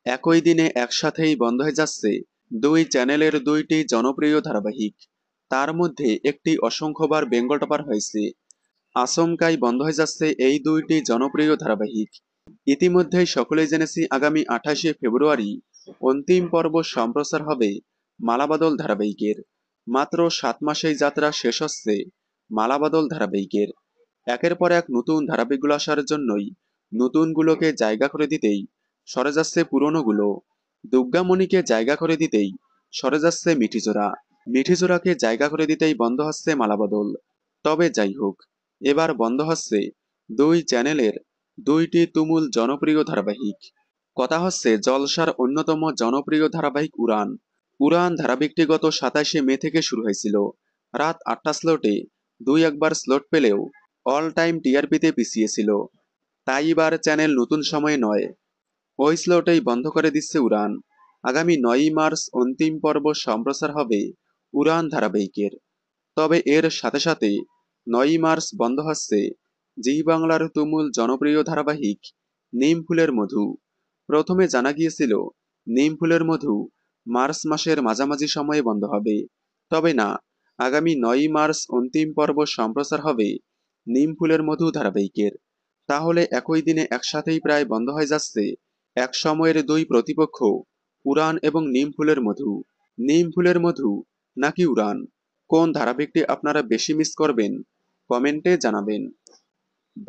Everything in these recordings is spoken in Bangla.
একই দিনে একসাথেই বন্ধ হয়ে যাচ্ছে দুই চ্যানেলের দুইটি জনপ্রিয় ধারাবাহিক। তার মধ্যে একটি অসংখ্যবার বেঙ্গল টপার হয়েছে। আচমকাই বন্ধ হয়ে যাচ্ছে এই দুইটি জনপ্রিয় ধারাবাহিক। ইতিমধ্যেই সকলেই জেনেছি আগামী 28শে ফেব্রুয়ারি অন্তিম পর্ব সম্প্রচার হবে মালাবাদল ধারাবাহিকের। মাত্র 7 মাসেই যাত্রা শেষ হচ্ছে মালাবাদল ধারাবাহিকের। একের পর এক নতুন ধারাবাহিকগুলো আসার জন্যই নতুনগুলোকে জায়গা করে দিতেই সরে যাচ্ছে পুরনোগুলো। দুর্গামণিকে জায়গা করে দিতেই সরে যাচ্ছে মিঠিজোড়া। মিঠিজোড়াকে জায়গা করে দিতেই বন্ধ হচ্ছে মালাবদল। তবে যাই হোক, এবার বন্ধ হচ্ছে দুই চ্যানেলের দুইটি তুমুল জনপ্রিয় ধারাবাহিক। কথা হচ্ছে জলসার অন্যতম জনপ্রিয় ধারাবাহিক উড়ান। উড়ান ধারাবাহিকটি গত 27শে মে থেকে শুরু হয়েছিল। রাত 8টা স্লটে দুই একবার স্লট পেলেও অল টাইম টিআরপিতে পিছিয়েছিল। তাই এবার চ্যানেল নতুন সময়ে নয়, ওই স্লটেই বন্ধ করে দিচ্ছে উড়ান। আগামী 9ই মার্চ অন্তিম পর্ব সম্প্রচার হবে উড়ান ধারাবাহিকের। তবে এর সাথে সাথে 9ই মার্চ বন্ধ হচ্ছে জি বাংলার তুমুল জনপ্রিয় ধারাবাহিক নিম ফুলের মধু। প্রথমে জানা গিয়েছিল নিম ফুলের মধু মার্চ মাসের মাঝামাঝি সময়ে বন্ধ হবে। তবে না, আগামী 9ই মার্চ অন্তিম পর্ব সম্প্রচার হবে নিম ফুলের মধু ধারাবাহিকের। তাহলে একই দিনে একসাথেই প্রায় বন্ধ হয়ে যাচ্ছে এক সময়ের দুই প্রতিপক্ষ, উড়ান এবং নিম ফুলের মধু। নিম ফুলের মধু নাকি উড়ান, কোন ধারাবাহিকটি আপনারা বেশি মিস করবেন কমেন্টে জানাবেন।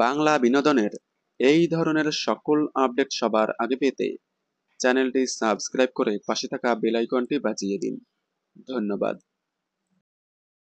বাংলা বিনোদনের এই ধরনের সকল আপডেট সবার আগে পেতে চ্যানেলটি সাবস্ক্রাইব করে পাশে থাকা বেল আইকনটি বাজিয়ে দিন। ধন্যবাদ।